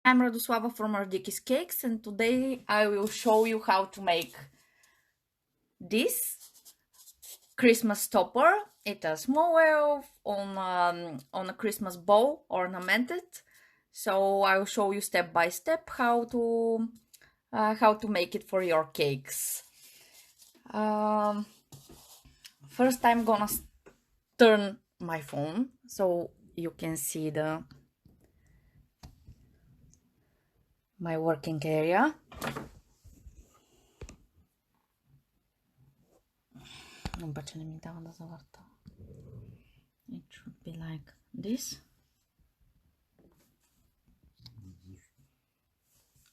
I'm Radosława from Ardikis Cakes, and today I will show you how to make this Christmas topper. It has small on a Christmas bowl ornamented. So I will show you step by step how to make it for your cakes. First, I'm gonna turn my phone so you can see my working area. It should be like this.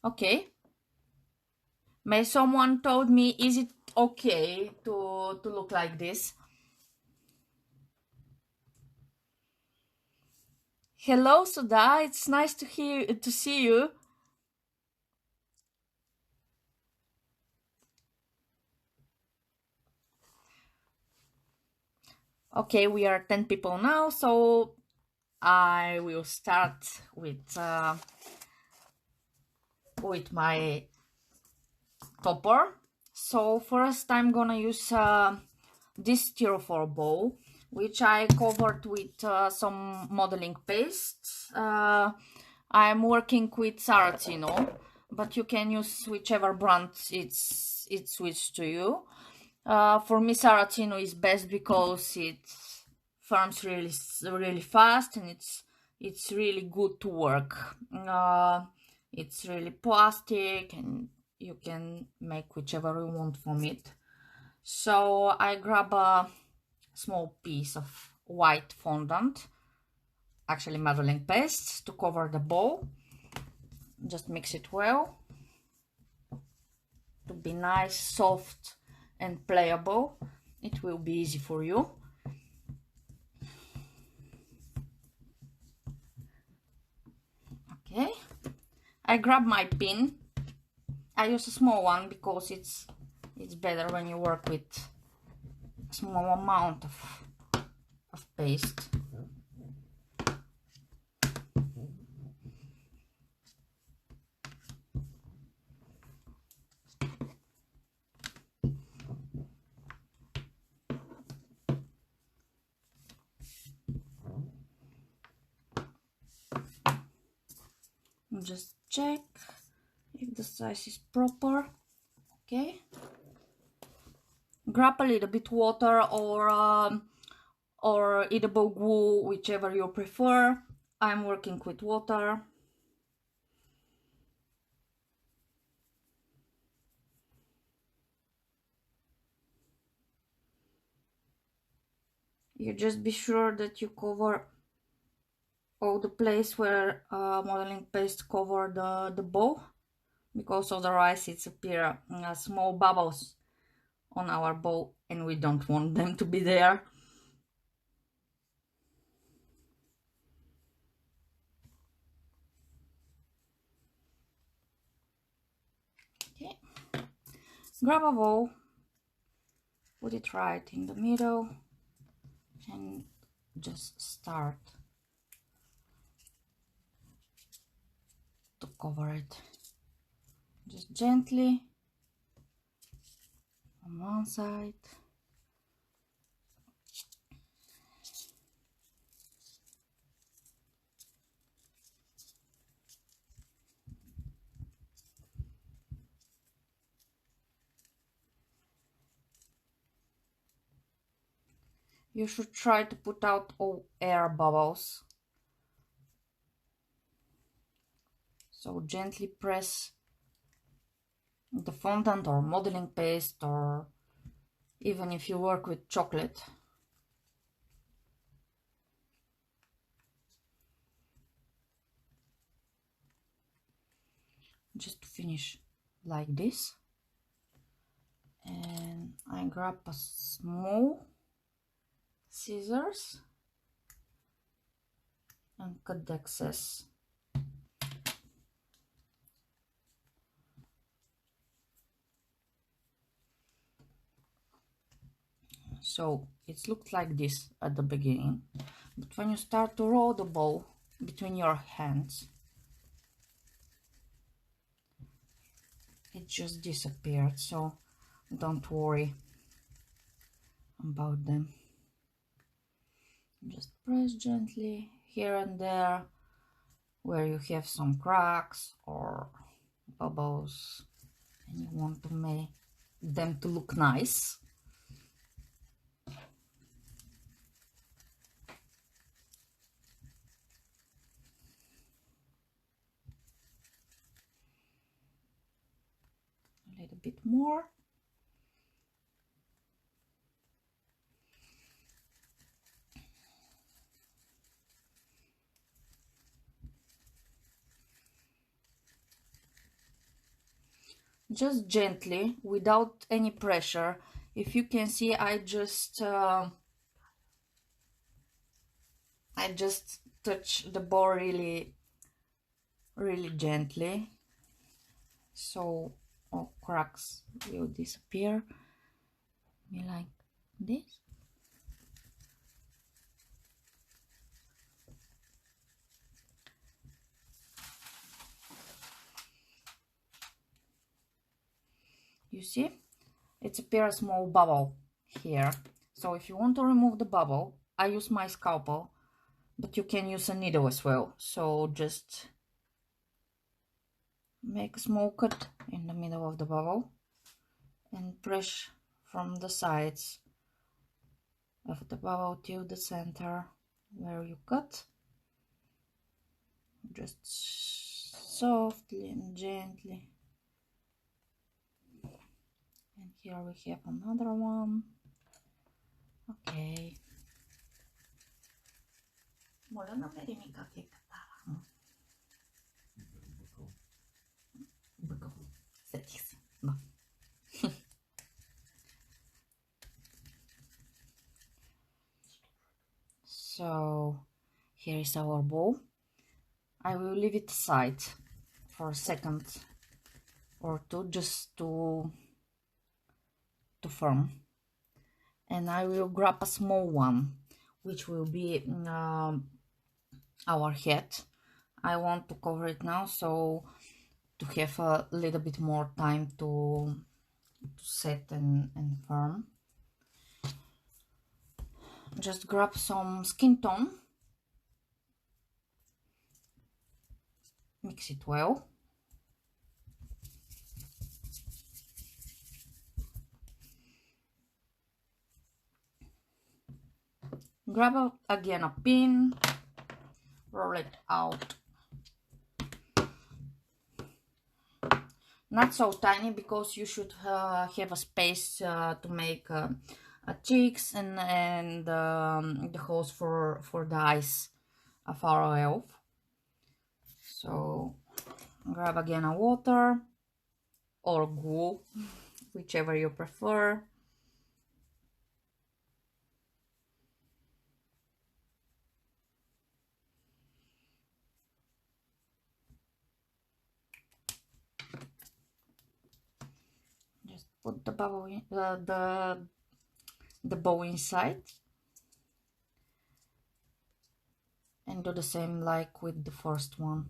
Okay. May someone told me, is it okay to look like this? Hello, Sudha. It's nice to see you. Okay, we are 10 people now, so I will start with my topper. So first I'm gonna use this styrofoam bowl, which I covered with some modeling paste. I'm working with Saracino, but you can use whichever brand it's switched to you. For me, Saracino is best because it firms really fast, and it's really good to work. It's really plastic, and you can make whichever you want from it. So I grab a small piece of white fondant, actually modeling paste, to cover the bowl. Just mix it well to be nice, soft and playable. It will be easy for you. Okay, I grab my pin. I use a small one because it's better when you work with a small amount of paste. Just check if the size is proper. Okay, grab a little bit water or edible glue, whichever you prefer. I'm working with water. You just be sure that you cover all the place where modeling paste cover the bowl, because otherwise it's appear small bubbles on our bowl, and we don't want them to be there. Okay, grab a bowl, put it right in the middle, and just start to cover it, just gently on one side. You should try to put out all air bubbles. So gently press the fondant or modeling paste, or even if you work with chocolate. Just to finish like this. And I grab a small scissors and cut the excess. So it looked like this at the beginning, but when you start to roll the ball between your hands, it just disappeared, so don't worry about them. Just press gently here and there where you have some cracks or bubbles and you want to make them to look nice. A little bit more. Just gently, without any pressure. If you can see, I just touch the ball really gently, so all cracks will disappear. Be like this. You see, it's appears a small bubble here. So if you want to remove the bubble, I use my scalpel, but you can use a needle as well. So just make a small cut in the middle of the bubble and press from the sides of the bubble to the center where you cut. Just softly and gently. And here we have another one. Okay. Моля, намери ми как е катала. Быков. Сетих се. No. So here is our bowl. I will leave it aside for a second or two just to form, and I will grab a small one which will be our head. I want to cover it now, so to have a little bit more time to set and form. Just grab some skin tone, mix it well. Grab again a pin, roll it out. Not so tiny, because you should have a space to make cheeks and the holes for the eyes of our elf. So grab again a water or glue, whichever you prefer. Just put the bubble in, the bow inside, and do the same like with the first one.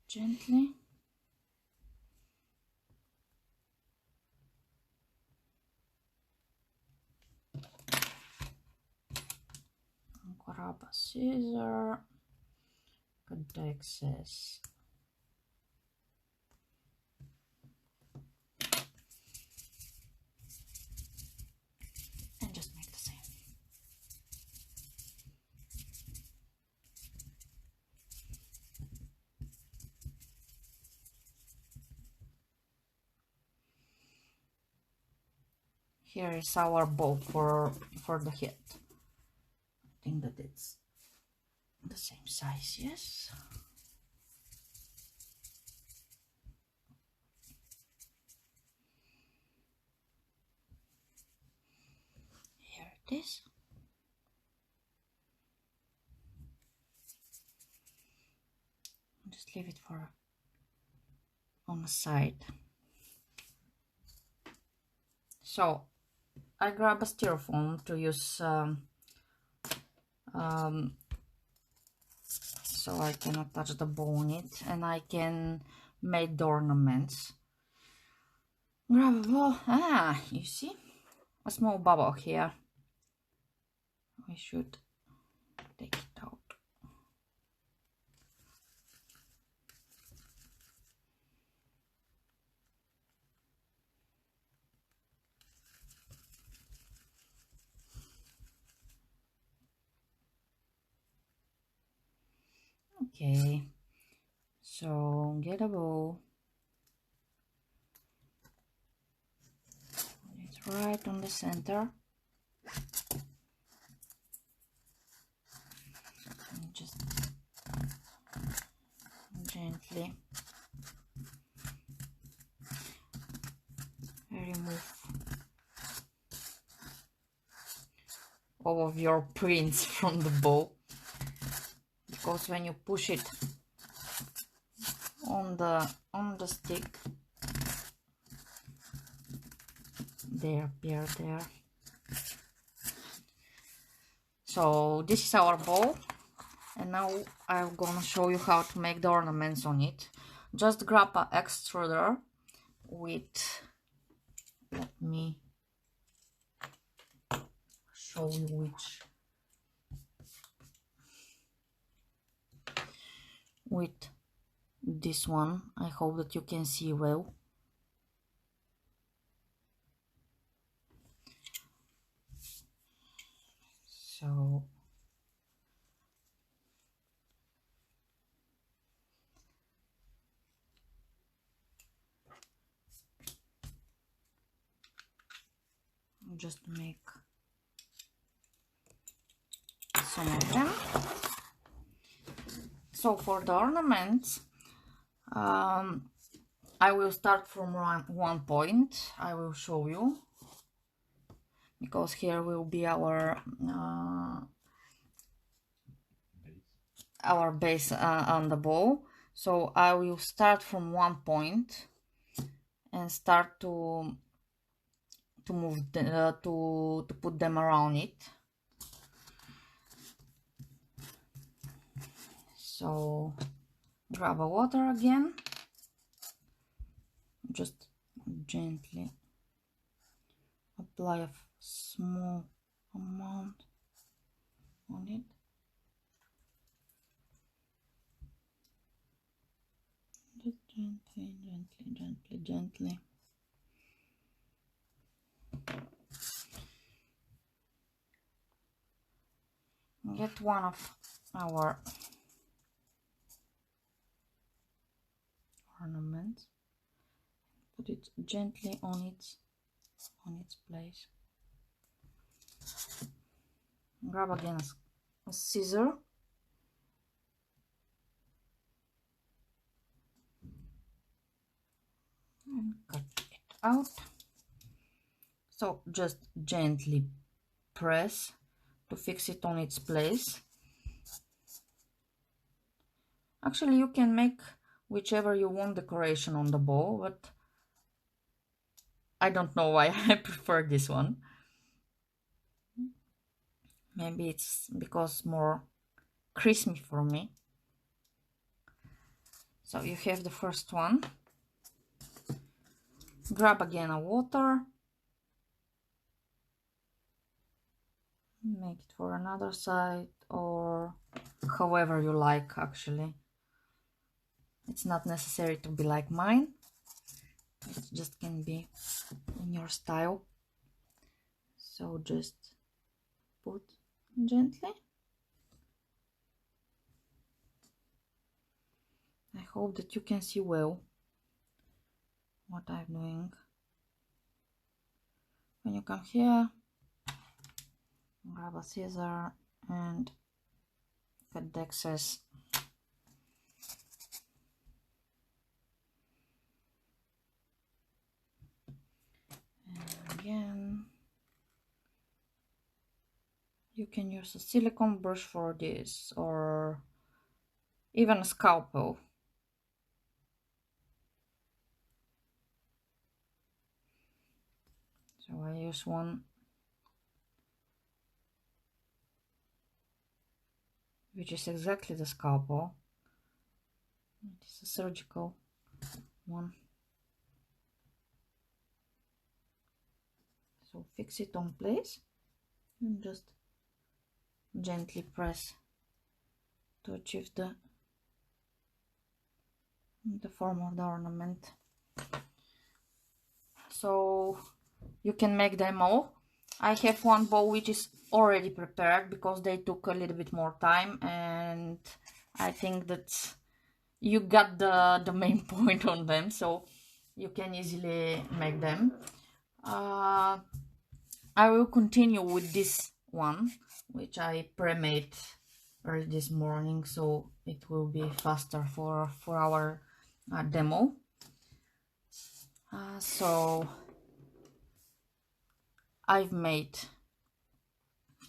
Gently. Grab a scissor, cut the excess. And just make the same. Here is our bow for the head. I think that it's the same size, yes. Here it is. Just leave it for on the side. So I grab a styrofoam to use so I cannot touch the bow on it, and I can make the ornaments. Grab a ball. You see? A small bubble here. We should take it out. Okay, so get a bow. It's right on the center. And just gently remove all of your prints from the bow, because when you push it on the stick, they appear there. So this is our bow, and now I'm gonna show you how to make the ornaments on it. Just grab an extruder with, let me show you which, with this one. I hope that you can see well. So just make some of them. So for the ornaments, I will start from one point. I will show you, because here will be our base on the bow. So I will start from one point and start to move to put them around it. So grab a water again, just gently apply a small amount on it. Just gently, gently, gently. Get one of our ornaments, put it gently on its place. Grab again a scissor and cut it out. So just gently press to fix it on its place. Actually, you can make whichever you want decoration on the bow, but I don't know why I prefer this one. Maybe it's because more crispy for me. So you have the first one. Grab again a water. Make it for another side, or however you like, actually. It's not necessary to be like mine. It just can be in your style. So just put gently. I hope that you can see well what I'm doing. When you come here, grab a scissor and cut the excess. And again, you can use a silicone brush for this, or even a scalpel. So I use one which is exactly the scalpel. It is a surgical one. So fix it on place and just gently press to achieve the form of the ornament. So you can make them all. I have one bow which is already prepared because they took a little bit more time, and I think that you got the main point on them, so you can easily make them. I will continue with this one, which I pre-made early this morning, so it will be faster for our demo. So I've made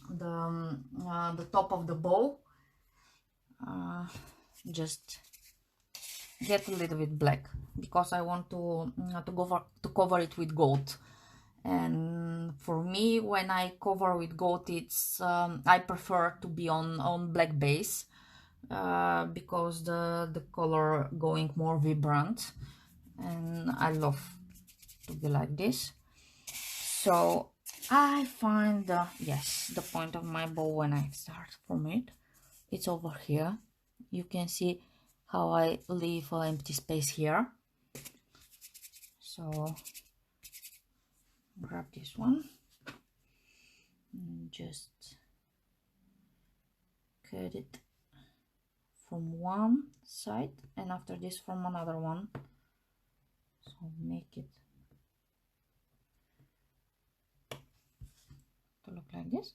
the top of the bow. Just get a little bit black because I want to cover it with gold. And for me, when I cover with gold, it's I prefer to be on black base because the color going more vibrant, and I love to be like this. So I find the point of my bow when I start from it. It's over here. You can see how I leave an empty space here. So grab this one and just cut it from one side, and after this from another one. So make it to look like this.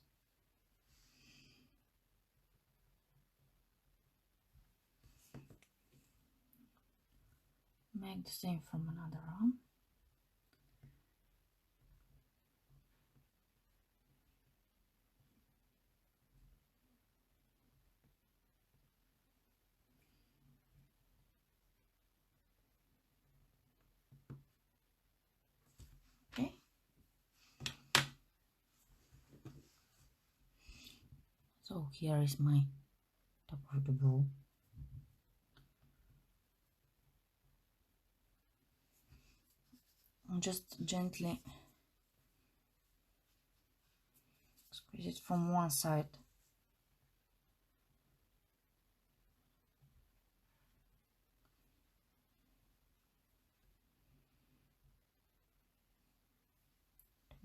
Make the same from another one. Okay. So here is my top of the bow. And just gently squeeze it from one side.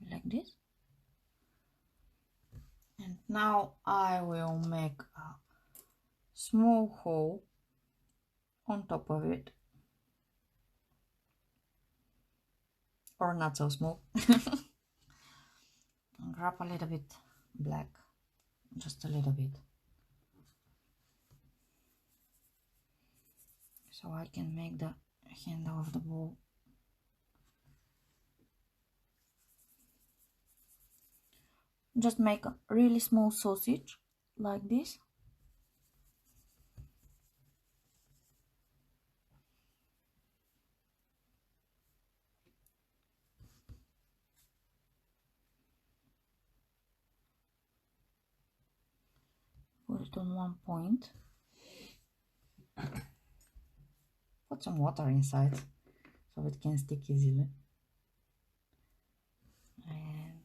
Like this. And now I will make a small hole on top of it, or not so small. And grab a little bit black, just a little bit, so I can make the handle of the bow. Just make a really small sausage like this. Put it on one point. Put some water inside so it can stick easily. And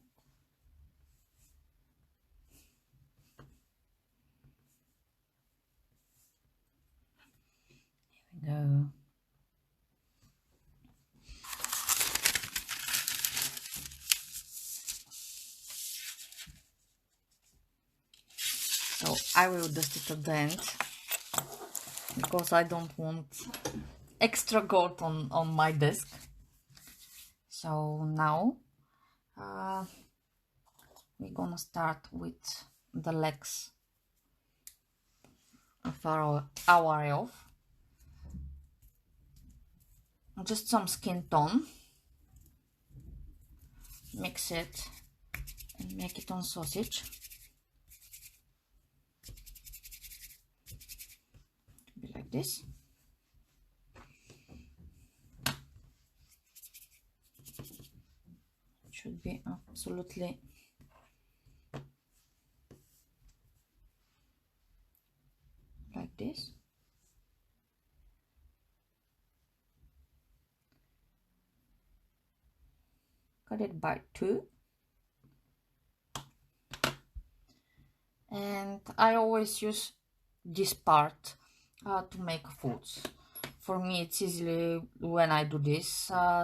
here we go. So I will dust it at the end because I don't want extra gold on my desk. So now we're gonna start with the legs of our elf. Just some skin tone. Mix it and make it on sausage. Be like this. It should be absolutely like this. Cut it by 2. And I always use this part to make foods. For me, it's easily when I do this.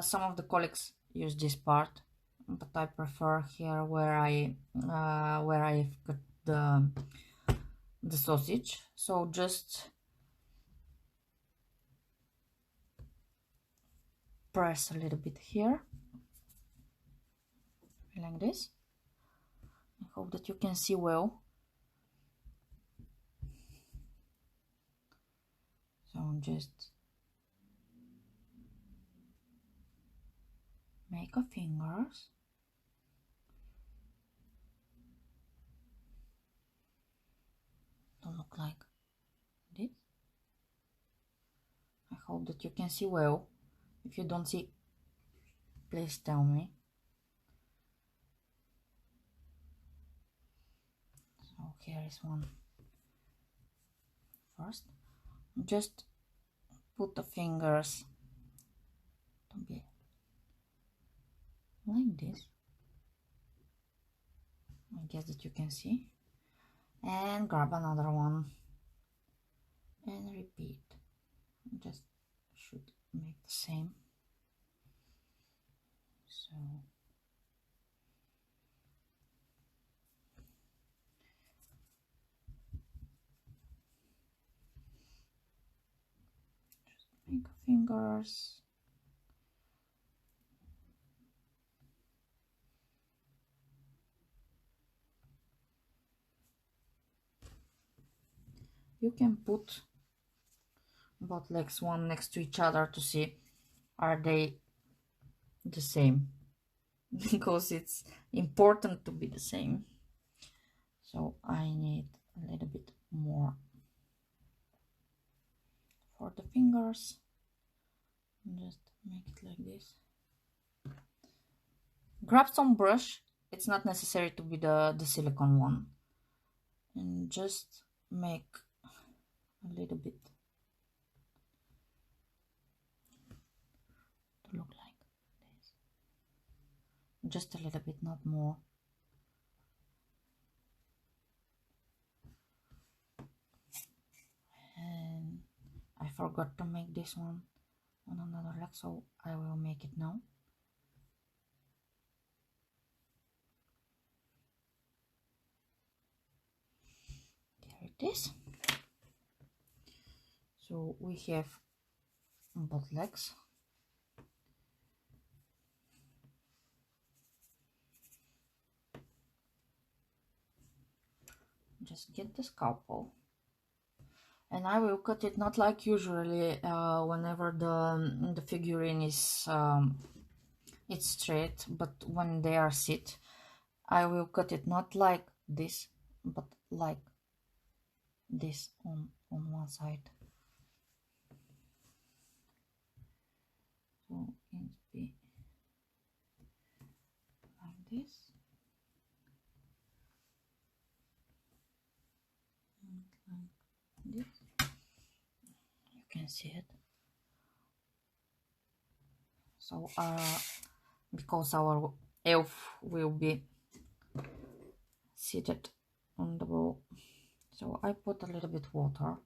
Some of the colleagues use this part, but I prefer here where I cut the sausage. So just press a little bit here, like this. I hope that you can see well. So just make a fingers. To look like this. I hope that you can see well. If you don't see, please tell me. So here is one. First, just put the fingers to be like this. I guess that you can see. And grab another one and repeat. Just should make the same. So just make fingers. You can put both legs one next to each other to see are they the same, because it's important to be the same. So I need a little bit more for the fingers. Just make it like this. Grab some brush. It's not necessary to be the silicone one, and just make a little bit to look like this. Just a little bit, not more. And I forgot to make this one on another leg, so I will make it now. There it is. So we have both legs. Just get the scalpel, and I will cut it not like usually whenever the figurine is it's straight, but when they are sit, I will cut it not like this, but like this on one side. So it be like this. Like this. You can see it. So because our elf will be seated on the bowl, so I put a little bit water.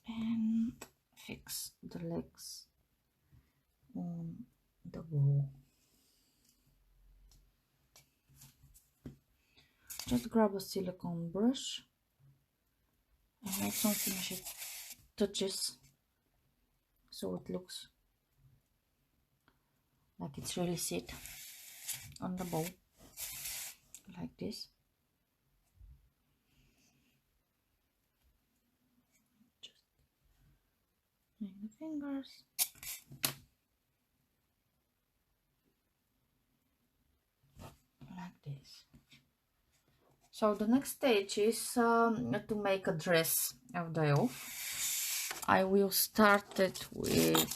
And fix the legs on the bowl. Just grab a silicone brush and make some finishing touches so it looks like it's really sit on the bowl, like this. Just make the fingers. Like this. So the next stage is to make a dress of the elf. I will start it with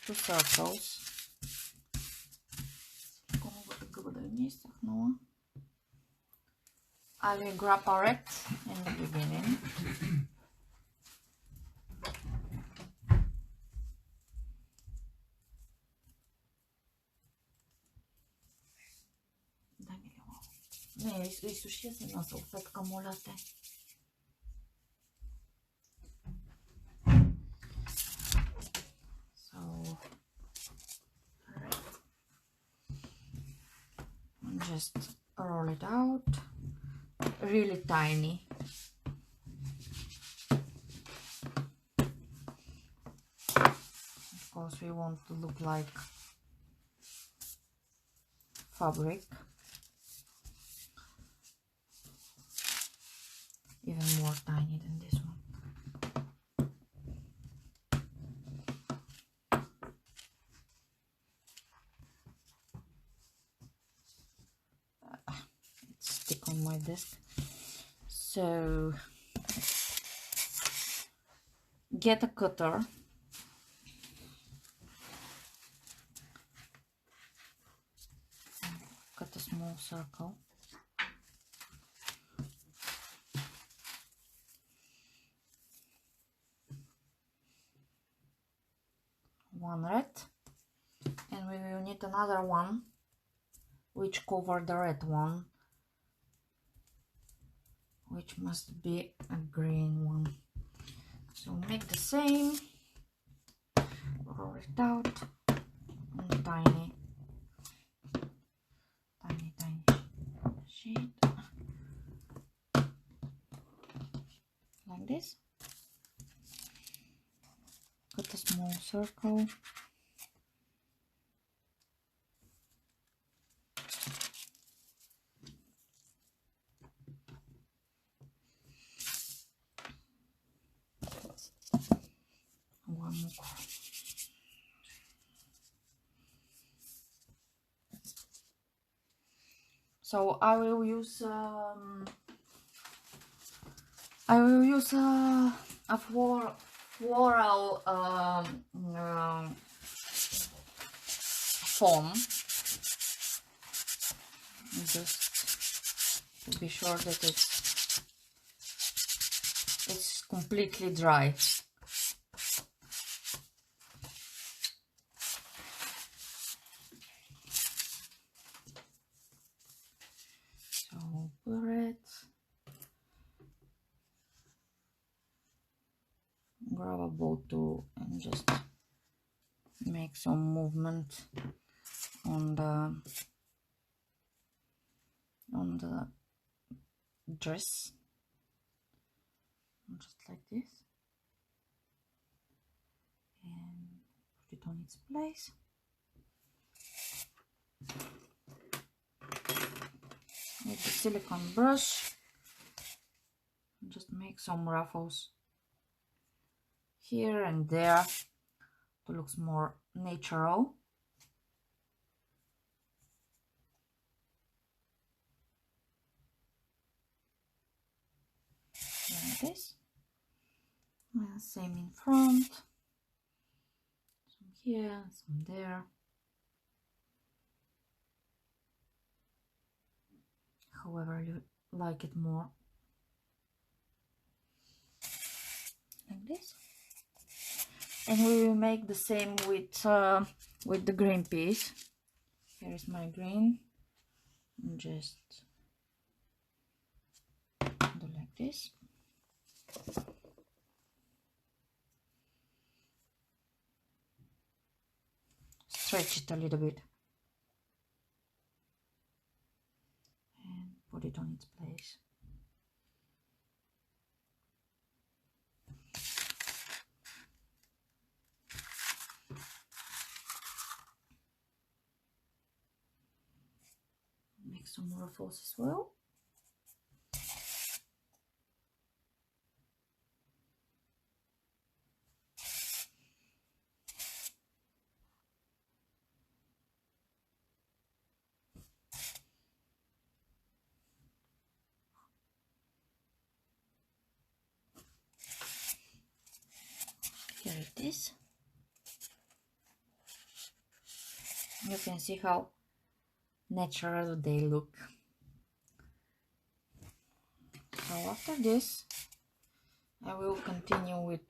2 circles. I will grab a red in the beginning. Ne, îi sușesc în asta, o fetcă molate. So, just roll it out, really tiny. Of course, we want to look like fabric. Even more tiny than this one. It's stick on my desk. So get a cutter. Cut a small circle. One red, and we will need another one which cover the red one, which must be a green one. So make the same, roll it out, and tiny sheet like this. Cut a small circle. One more. So I will use a floral foam, just to be sure that it's completely dry. So pour it, grab a bow tool and just make some movement on the dress, just like this, and put it on its place. With the silicone brush, just make some ruffles here and there to look more natural. Like this. And same in front. Some here, some there. However you like it more. Like this. And we will make the same with the green piece. Here is my green. And just do like this. Stretch it a little bit. And put it on its place. Make some ruffles as well. Here it is. You can see how natural they look. So after this, I will continue with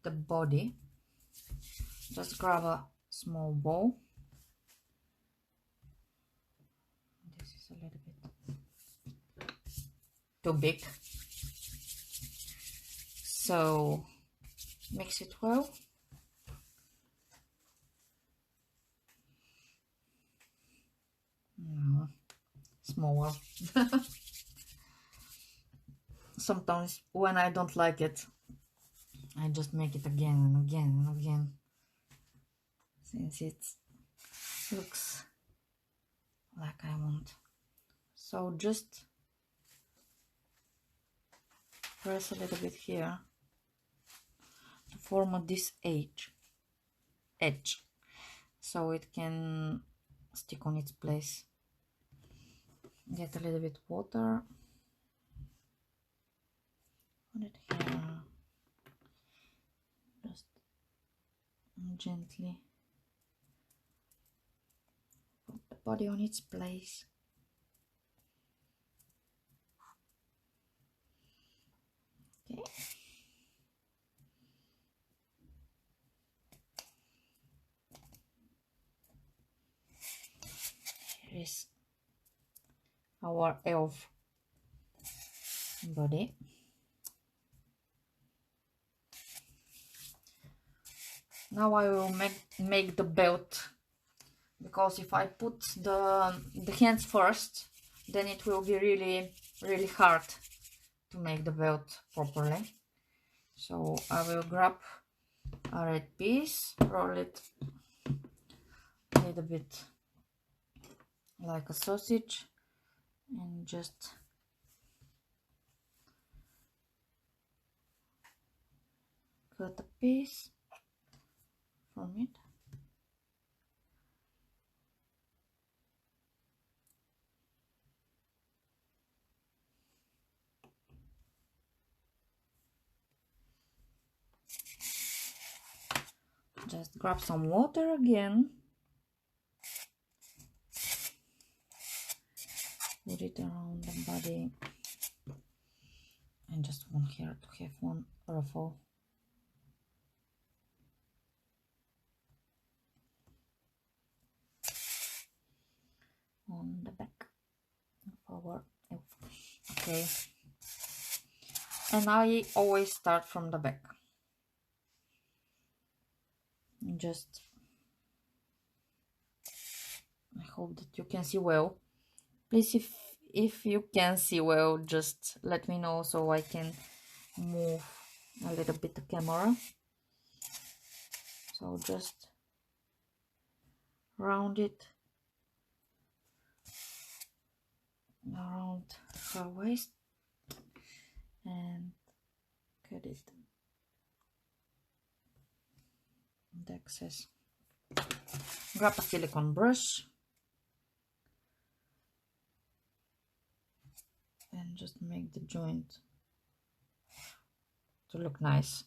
the body. Just grab a small bowl. This is a little bit too big. So mix it well. Smaller. Sometimes when I don't like it, I just make it again and again and again, since it looks like I want. So just press a little bit here to form this edge, so it can stick on its place. Get a little bit water on it here, just gently put the body on its place. Okay. Here is our elf body. Now I will make the belt, because if I put the hands first, then it will be really hard to make the belt properly. So I will grab a red piece, roll it a little bit like a sausage, and just cut a piece from it. Just grab some water again, put it around the body, and just want here to have one ruffle. On the back of our elf. Okay, and I always start from the back. Just, I hope that you can see well. Please, if you can see well, just let me know so I can move a little bit the camera. So just round it around her waist and cut it, the excess. Grab a silicone brush and just make the joint to look nice.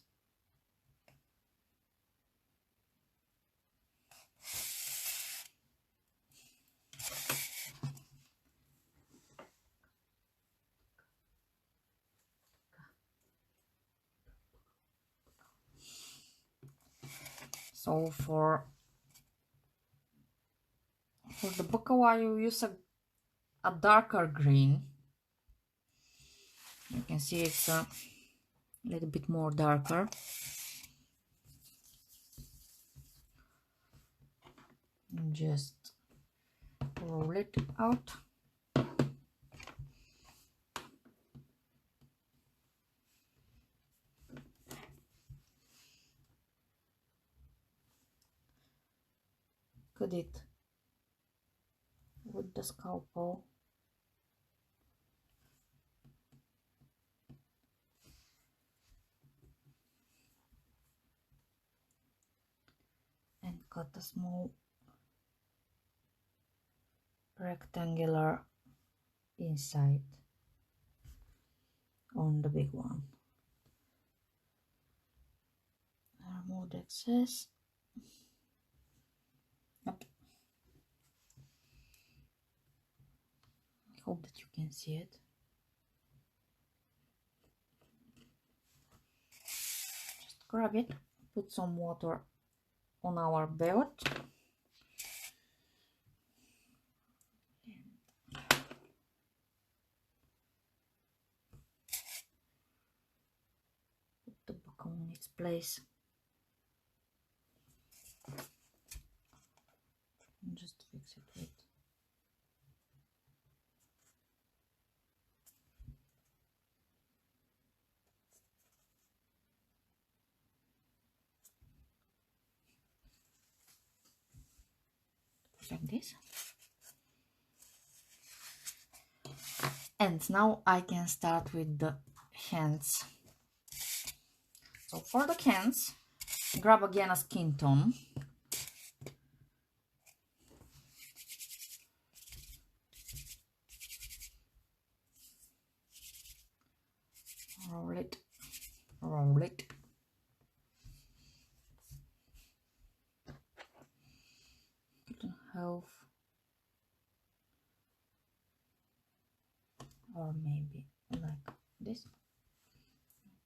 So for the bukawa, you use a darker green. You can see it's a little bit more darker. And just roll it out. Cut it with the scalpel. And cut a small rectangular inside on the big one. remove the excess. Yep. I hope that you can see it. Just grab it, put some water on our belt. Put the buckle in its place. And just fix it with like this. And now I can start with the hands. So for the hands, grab again a skin tone. Roll it, roll it. Put half, or maybe like this. I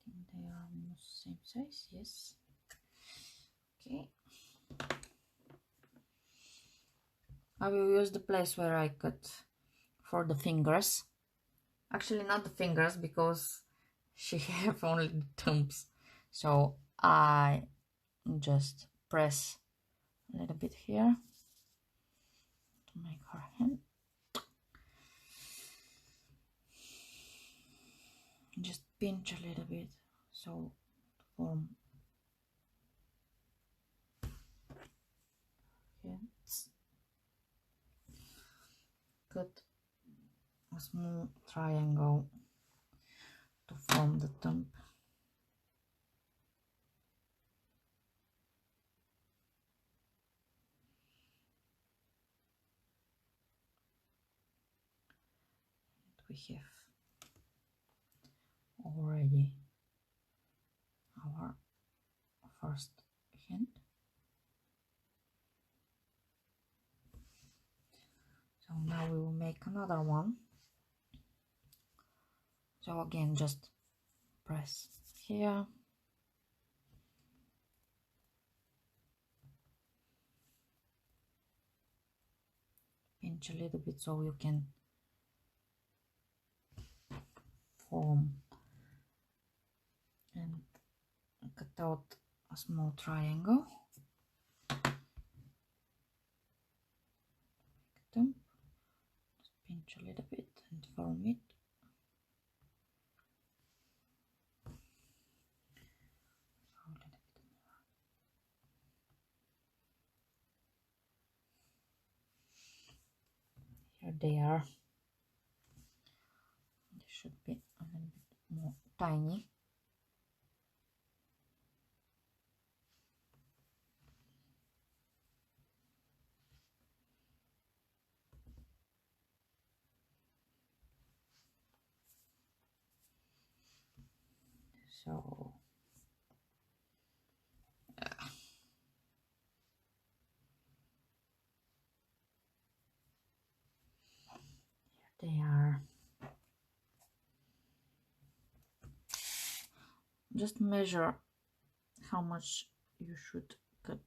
think they are almost same size. Yes. Okay. I will use the place where I cut for the fingers. Actually, not the fingers because she have only the thumbs. So I just press a little bit here to make her hand. Just pinch a little bit so to form hands. Cut a small triangle to form the thumb. We have already our first hand. So now we will make another one. So again, just press here. Pinch a little bit so you can form and cut out a small triangle. Just pinch a little bit and form it. A little bit more. Here they are. They should be a little bit more tiny. So here they are. Just measure how much you should cut.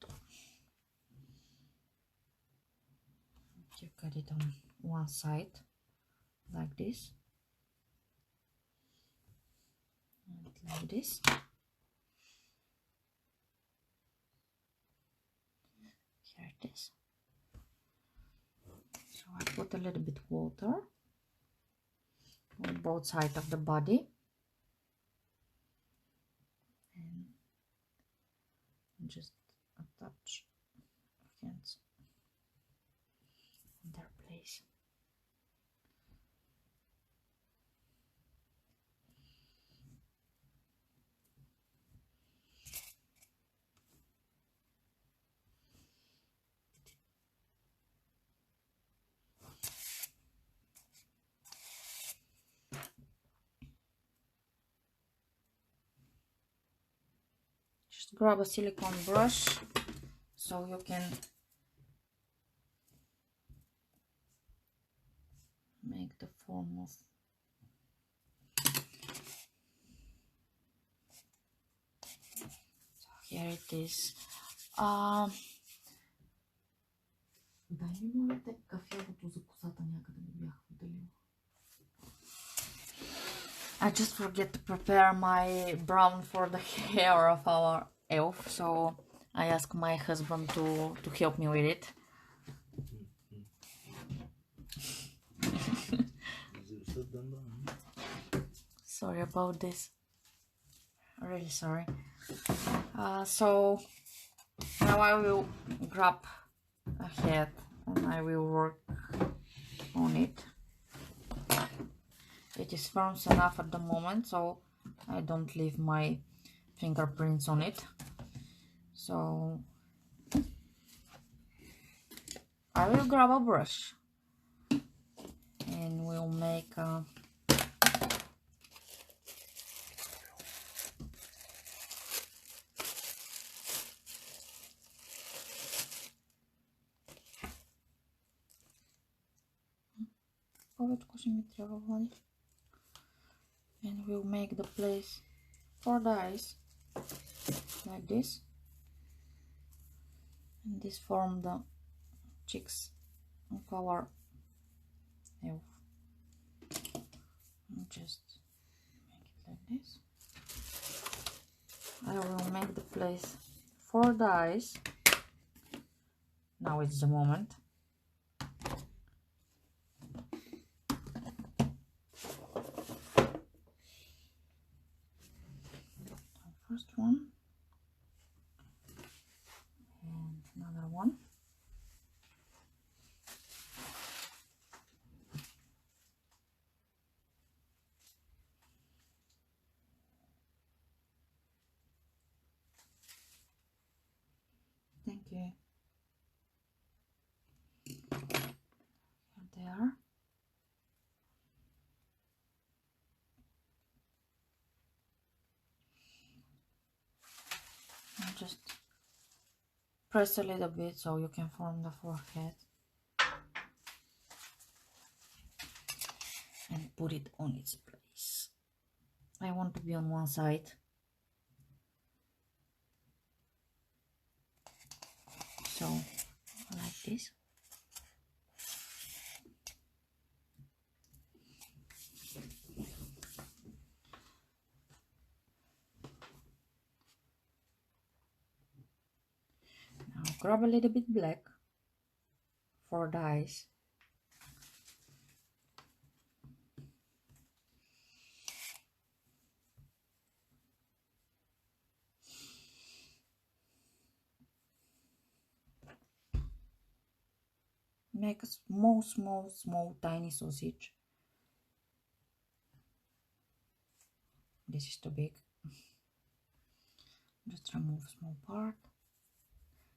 You cut it on one side like this and like this. Here it is. So I put a little bit water on both sides of the body and just attach hands in their place. grab a silicone brush so you can make the form of here it is. Дай ми моля те кафявото за косата някъде ми бях отделила. I just forget to prepare my brown for the hair of our elf, so I asked my husband to help me with it. Sorry about this. Really sorry. So now I will grab a head and I will work on it. It is firm enough at the moment, so I don't leave my fingerprints on it. So I will grab a brush and we'll make a and we'll make the place for the eyes like this, and this form the cheeks of our elf. And just make it like this. I will make the place for the eyes. Now it's the moment. First one and another one. Thank you. Here they are. And just press a little bit so you can form the forehead and put it on its place. I want to be on one side. So like this. Now grab a little bit black for the eyes. Make a small tiny sausage. This is too big. Just remove small part.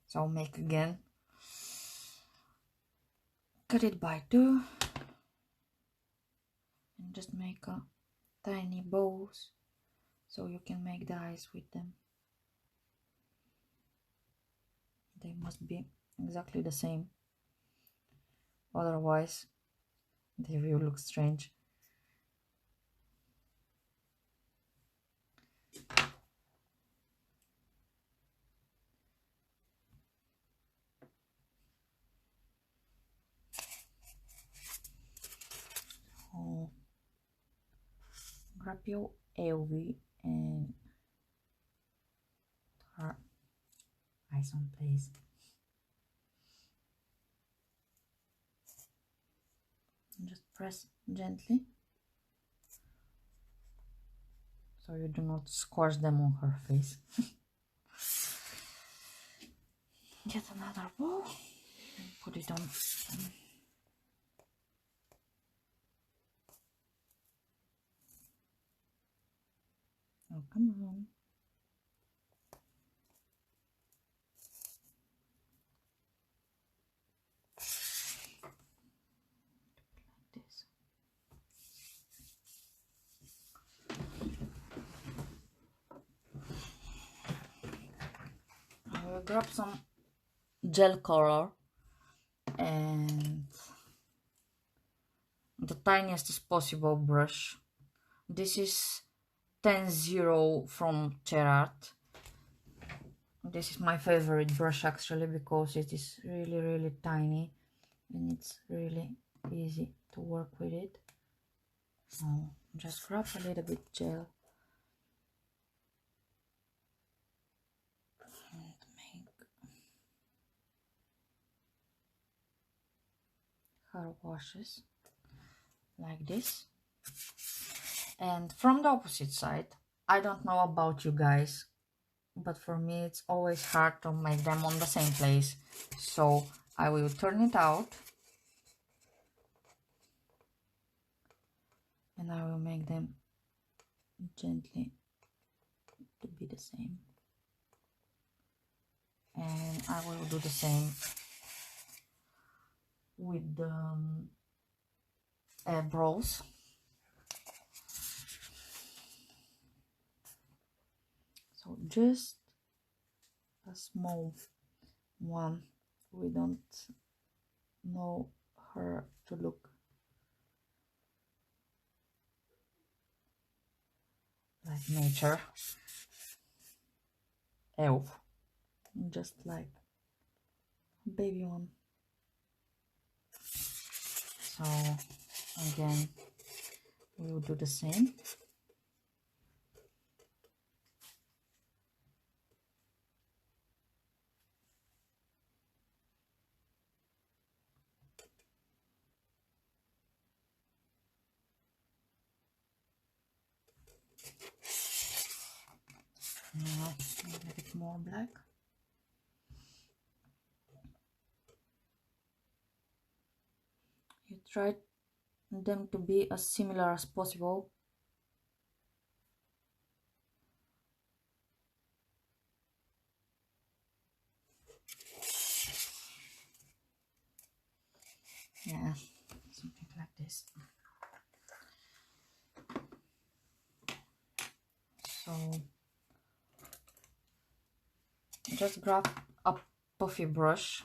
So I'll make again. Cut it by 2 and just make a tiny bows so you can make the eyes with them. They must be exactly the same. Otherwise, they will look strange. So, grab your LV and put her eyes on place. And just press gently so you do not squash them on her face. Get another bowl and put it on. Oh, come on. Like this. grab some gel color and the tiniest as possible brush. This is 10-0 from Gerard. This is my favorite brush actually, because it is really tiny and it's really easy to work with it. So just grab a little bit gel and make hair washes like this. And from the opposite side, I don't know about you guys, but for me it's always hard to make them on the same place. So I will turn it out and I will make them gently to be the same. And I will do the same with the brows. So just a small one. We don't know her to look like nature. Elf. Just like a baby one. So again, we will do the same. Now a little bit more black. You try them to be as similar as possible. Yeah, something like this. So just grab a puffy brush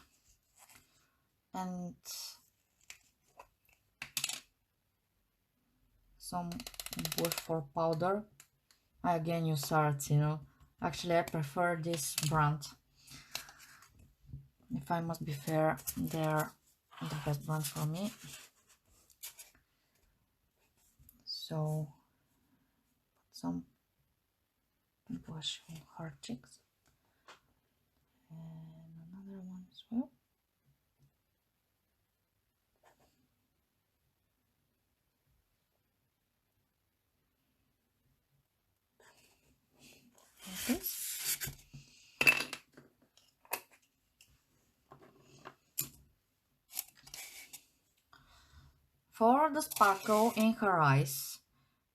and some bush for powder. I again use Saracino. Actually, I prefer this brand. If I must be fair, they're the best brand for me. So put some blush on her cheeks and another one as well. Like this. For the sparkle in her eyes,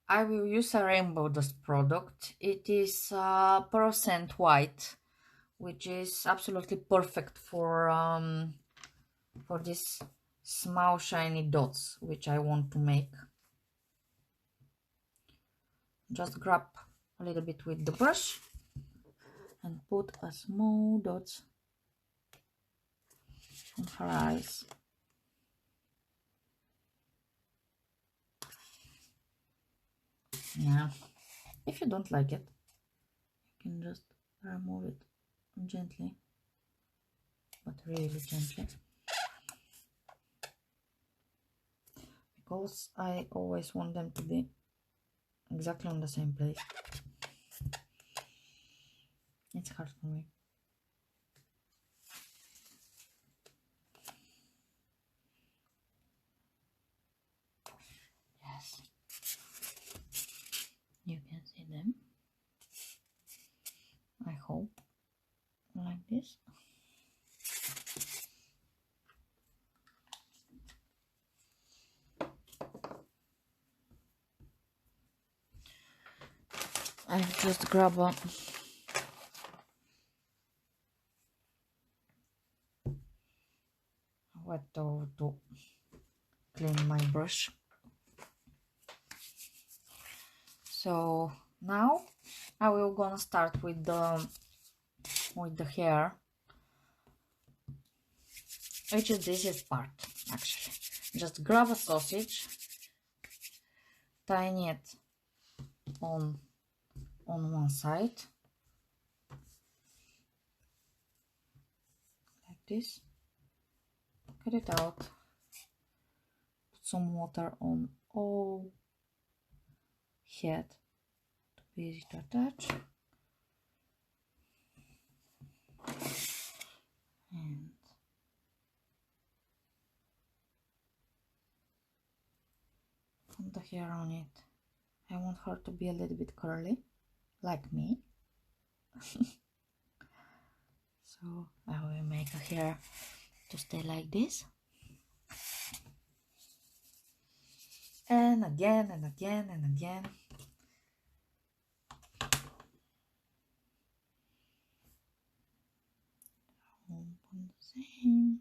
I will use a rainbow dust product. It is percent white, which is absolutely perfect for these small shiny dots which I want to make. Just grab a little bit with the brush and put a small dots on her eyes. Yeah, if you don't like it, you can just remove it gently, but really gently, because I always want them to be exactly on the same place. It's hard for me. Yes, you can see them, I hope, like this. I just grab a wet towel to clean my brush. So now I will gonna start with the hair. which is the easiest part actually. Just grab a sausage, tiny it on one side like this, cut it out, put some water on all head to be easy to attach, and put the hair on it. I want her to be a little bit curly like me. So I will make a hair to stay like this, and again and again and again. The same,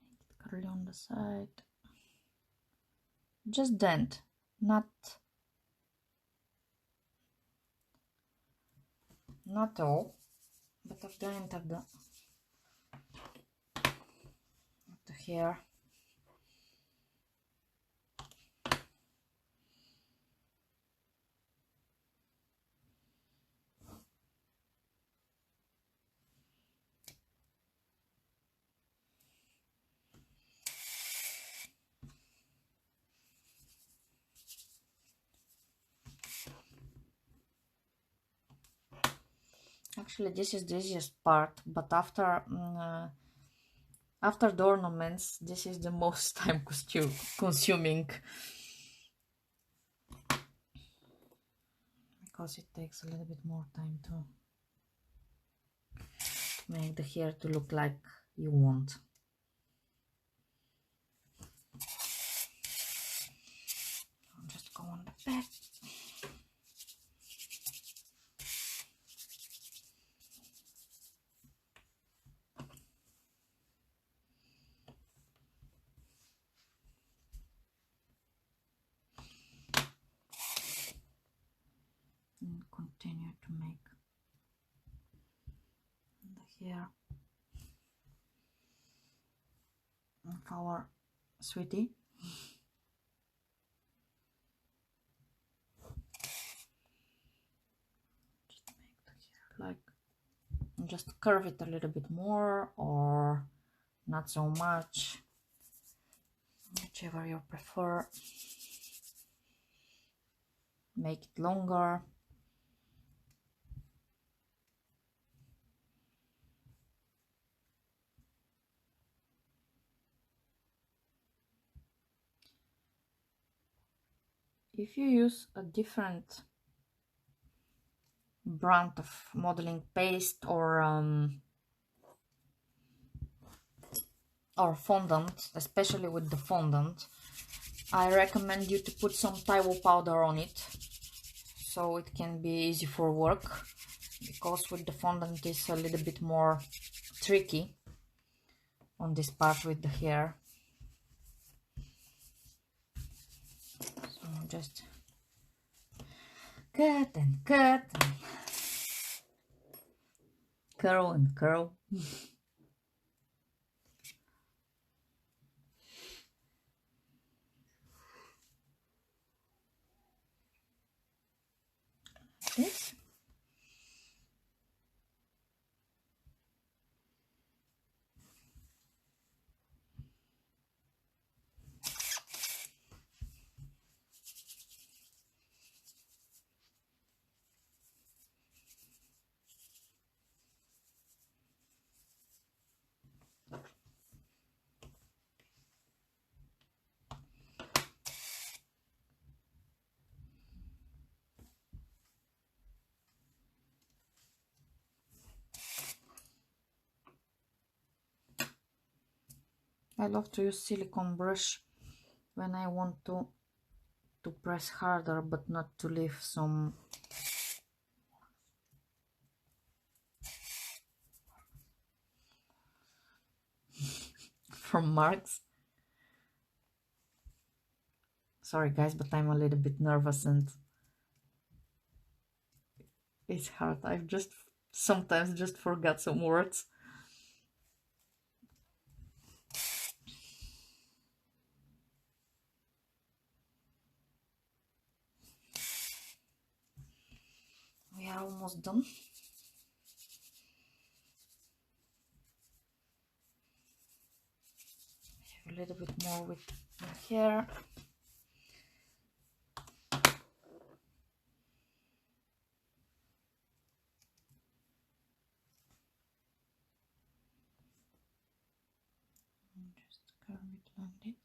make it curly on the side, just dent, not all, but a dent of the hair. Actually, this is the easiest part, but after the ornaments, this is the most time consuming, because it takes a little bit more time to make the hair to look like you want. I'll just go on the back. And continue to make the hair of our sweetie. Just make the hair like, just curve it a little bit more or not so much, whichever you prefer. Make it longer. If you use a different brand of modeling paste or fondant, especially with the fondant, I recommend you to put some Taiwo powder on it, so it can be easy for work, because with the fondant it's a little bit more tricky on this part with the hair. So just cut and cut and curl and curl. This. I love to use silicone brush when I want to press harder, but not to leave some from marks. Sorry guys, but I'm a little bit nervous and it's hard. I've just sometimes just forgot some words. We are almost done. A little bit more with the hair. And just curve it like this.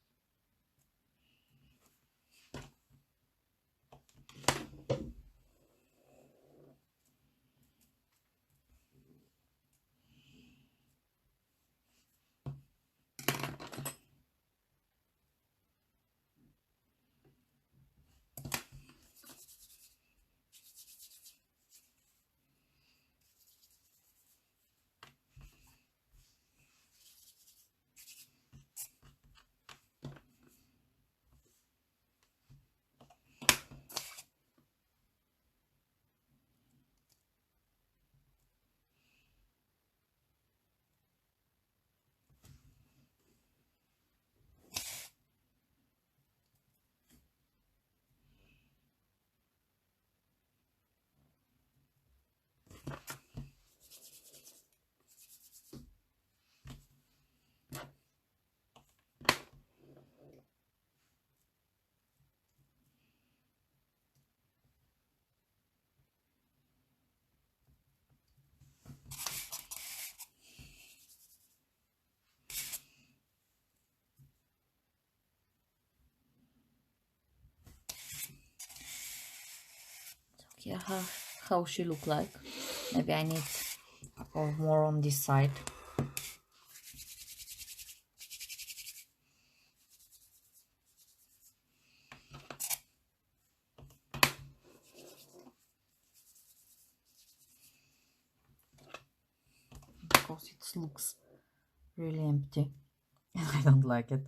Here how she look like. Maybe I need a couple more on this side. Because it looks really empty and I don't like it.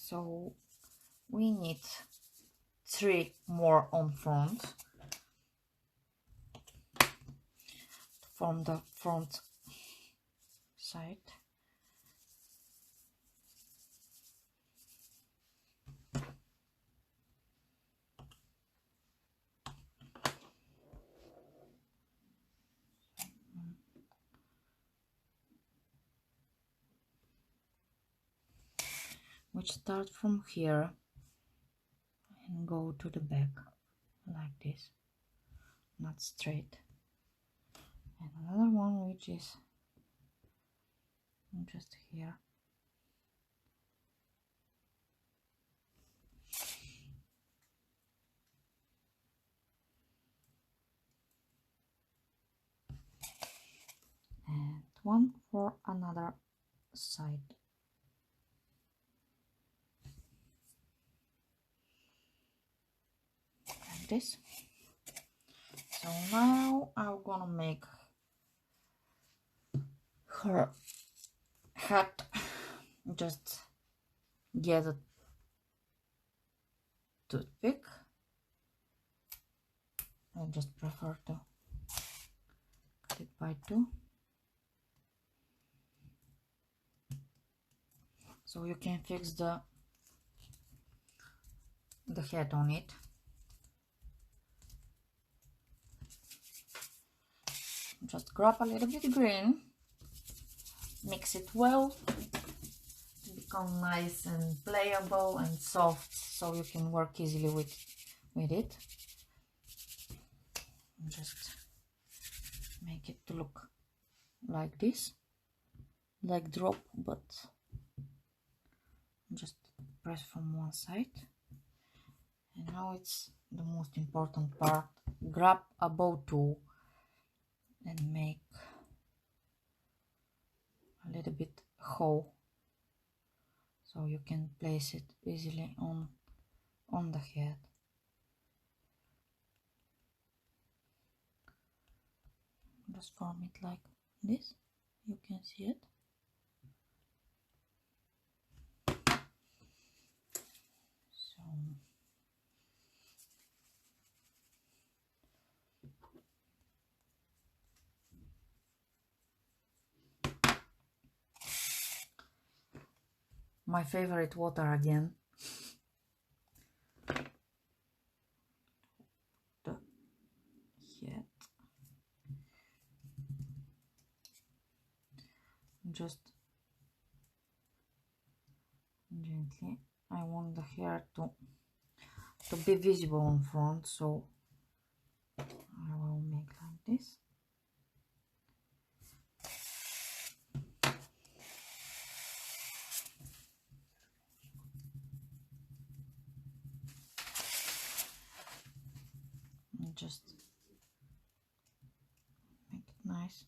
So we need 3 more on front to form the front side. Which start from here and go to the back like this, not straight. And another one which is just here. And one for another side. Like this. So now I'm gonna make her hat. Just get a toothpick. I just prefer to cut it by 2. So you can fix the head on it. Just grab a little bit green, mix it well, become nice and playable and soft, so you can work easily with it. Just make it to look like this, like drop, but just press from one side. And now it's the most important part. Grab a bow tool and make a little bit hole so you can place it easily on the head. Just form it like this. You can see it. So My favorite water again. The head. Just gently. I want the hair to be visible in front, so I will make like this. And just make it nice.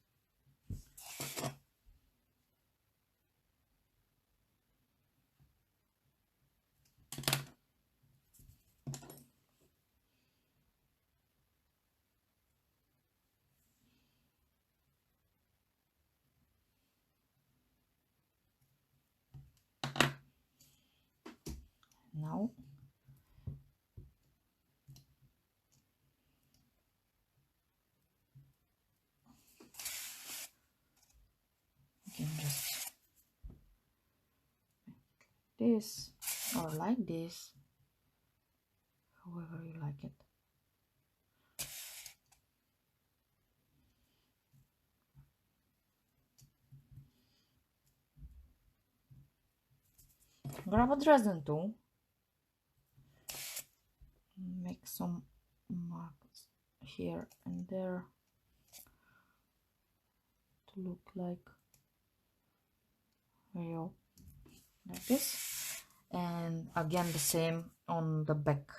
Now you can just make this or like this, however you like it. Grab a Dresden tool, make some marks here and there to look like real, like this, and again the same on the back.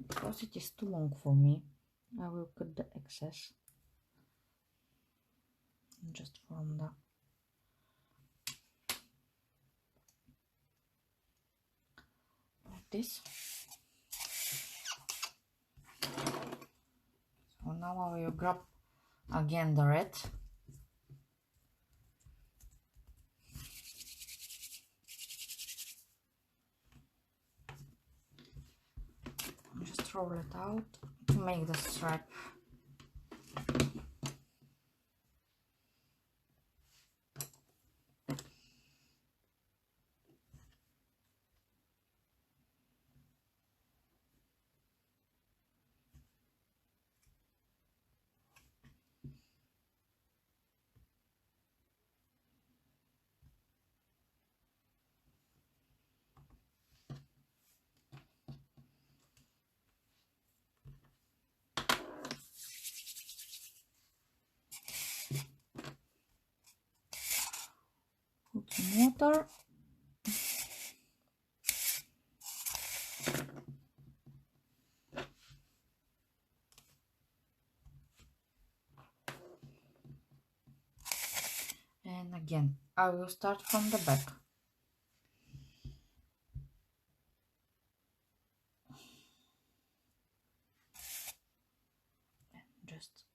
Because it is too long for me, I will cut the excess just from the like this. So now I will grab again the red. Just roll it out to make the stripe. Put some water. And again, I will start from the back. And just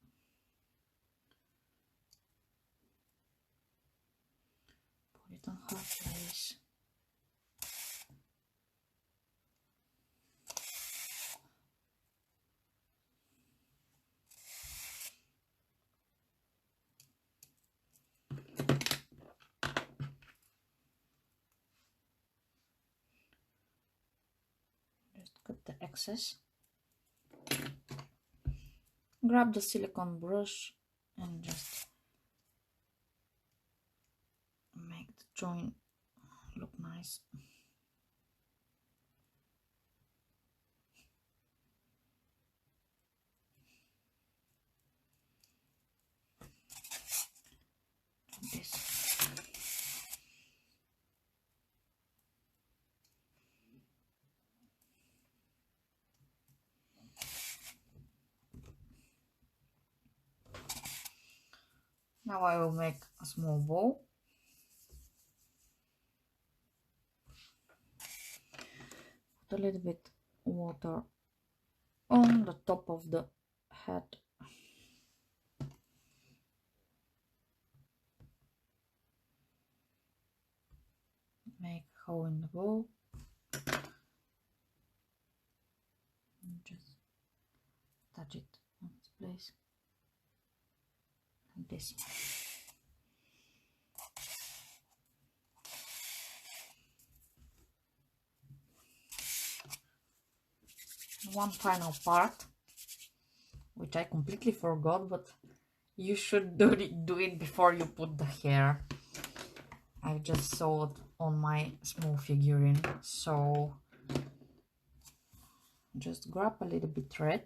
put it on her face. Just cut the excess. Grab the silicone brush and just make the joint look nice. Like this. Now I will make a small bow. Put a little bit water on the top of the head. Make a hole in the bow. And just touch it on its place like this. One final part, which I completely forgot, but you should do it before you put the hair. I just saw it on my small figurine, so just grab a little bit red.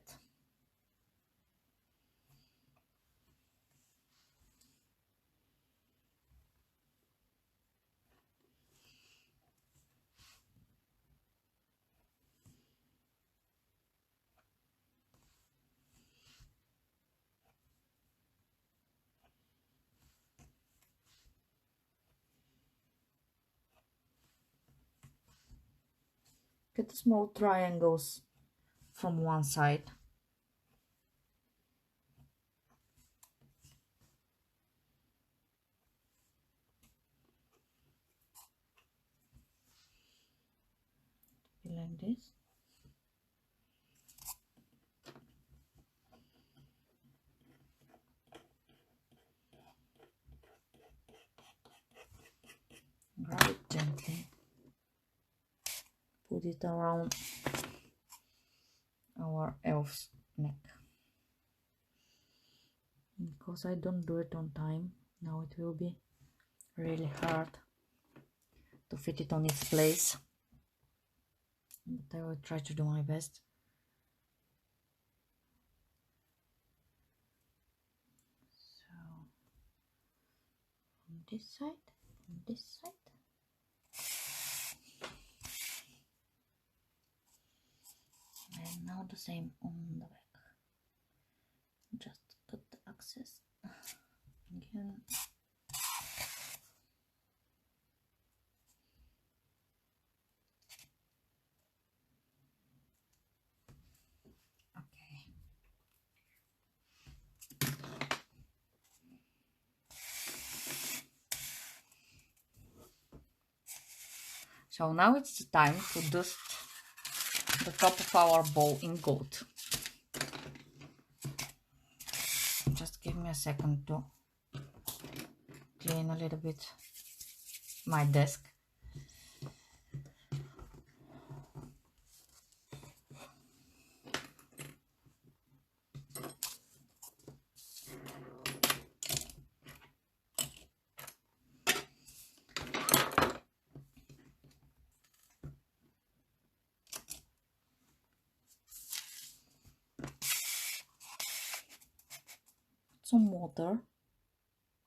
Get the small triangles from one side. Like this. Grab it gently. Put it around our elf's neck. Because I don't do it on time, now it will be really hard to fit it on its place. But I will try to do my best. So, on this side, on this side. And now the same on the back. Just cut the access again. Okay. So now it's the time to dust the top of our bowl in gold. Just give me a second to clean a little bit my desk. Some water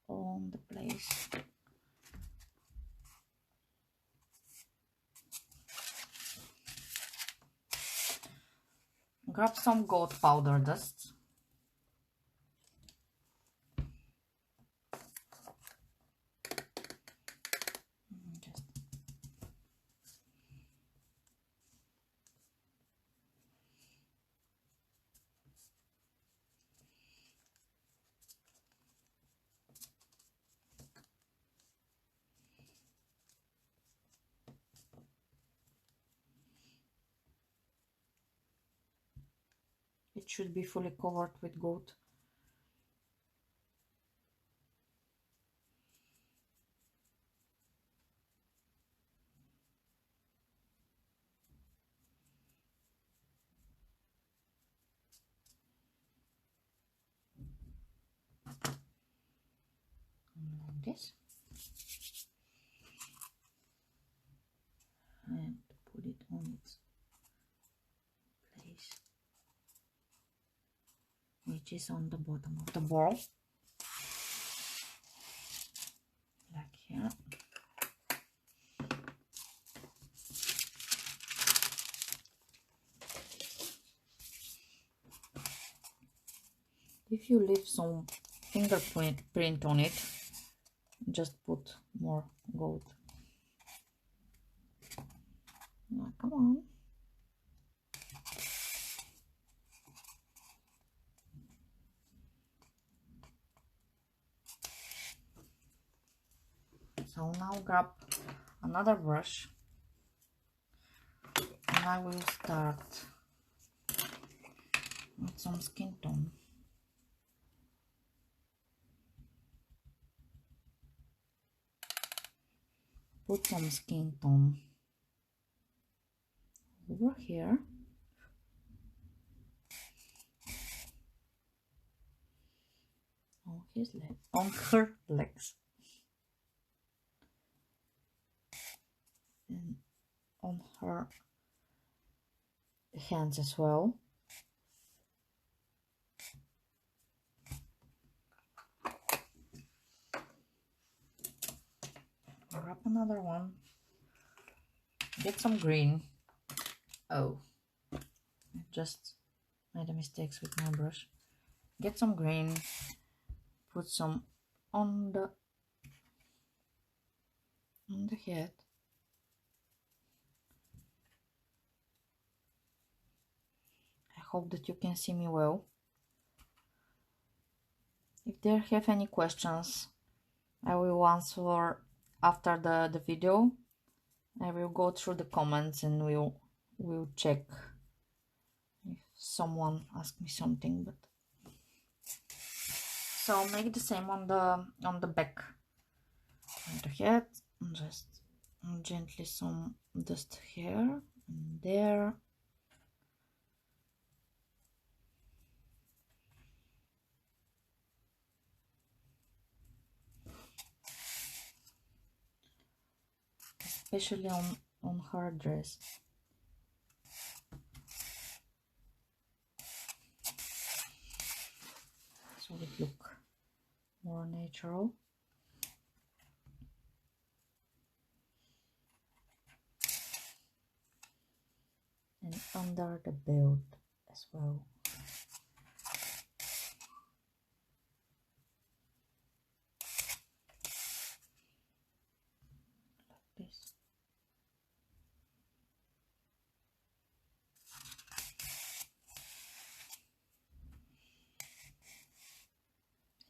on the place. Grab some gold powder dust. It should be fully covered with gold. Like this. And put it on its place, which is on the bottom of the bowl, like here. If you leave some fingerprint on it, just put more gold. Now, come on. So now grab another brush and I will start with some skin tone. Put some skin tone over here. On his leg, on her legs, and on her hands as well. Grab another one. Get some green. Oh, I just made a mistake with my brush. Get some green. Put some on the head. I hope that you can see me well. If there have any questions, I will answer after the video. I will go through the comments and we'll check if someone asks me something. But so make the same on the back of the head. Just gently some dust here and there. Especially on her dress. So it look more natural. And under the belt as well. Like this.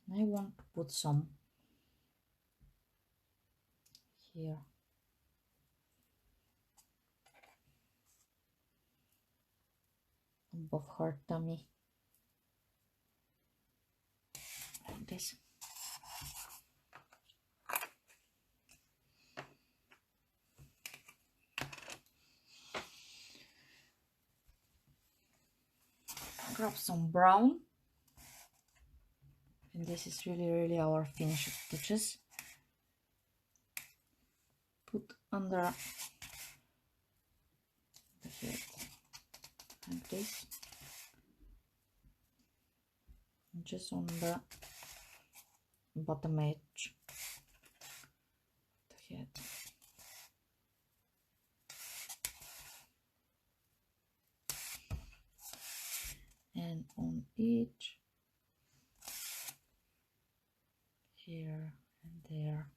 And I want to put some here. Above her tummy. Like this. Grab some brown. And this is really our finishing touches. Put under the head like this. And just on the bottom edge of the head. And on each, here and there,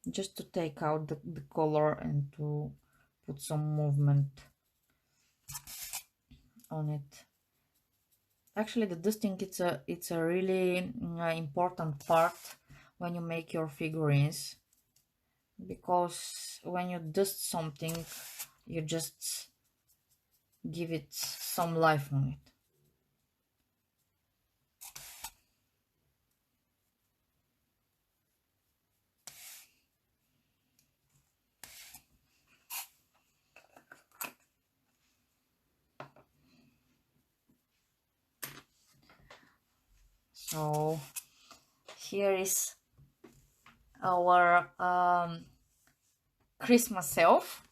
just to take out the color and to put some movement on it. Actually, the dusting it's a really important part when you make your figurines, because when you dust something, you just give it some life on it. So here is our Christmas elf.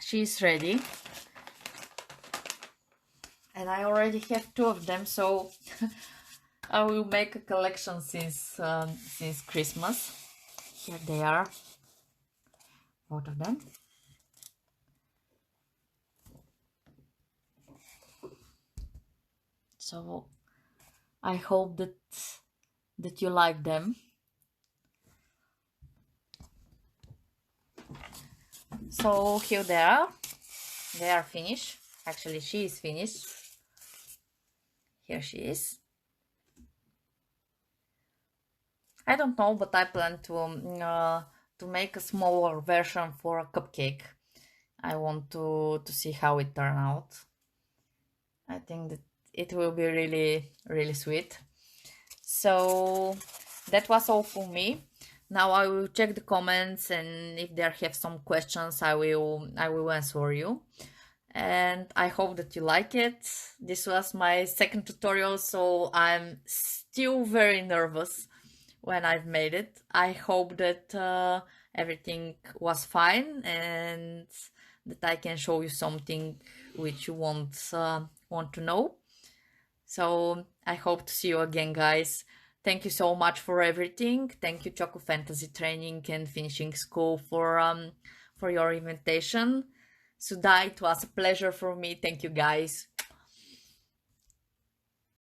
She's ready. And I already have 2 of them, so I will make a collection since Christmas. Here they are, both of them. So I hope that you like them. So here they are. They are finished. Actually, she is finished. Here she is. I don't know, but I plan to make a smaller version for a cupcake. I want to see how it turn out. I think that it will be really really sweet. So that was all for me. Now I will check the comments, and if there have some questions, I will answer you. And I hope that you like it. This was my second tutorial, so I'm still very nervous when I've made it. I hope that everything was fine and that I can show you something which you want to know. So I hope to see you again, guys. Thank you so much for everything. Thank you, Choco Fantasy Training and Finishing School, for your invitation. Sudha, it was a pleasure for me. Thank you, guys.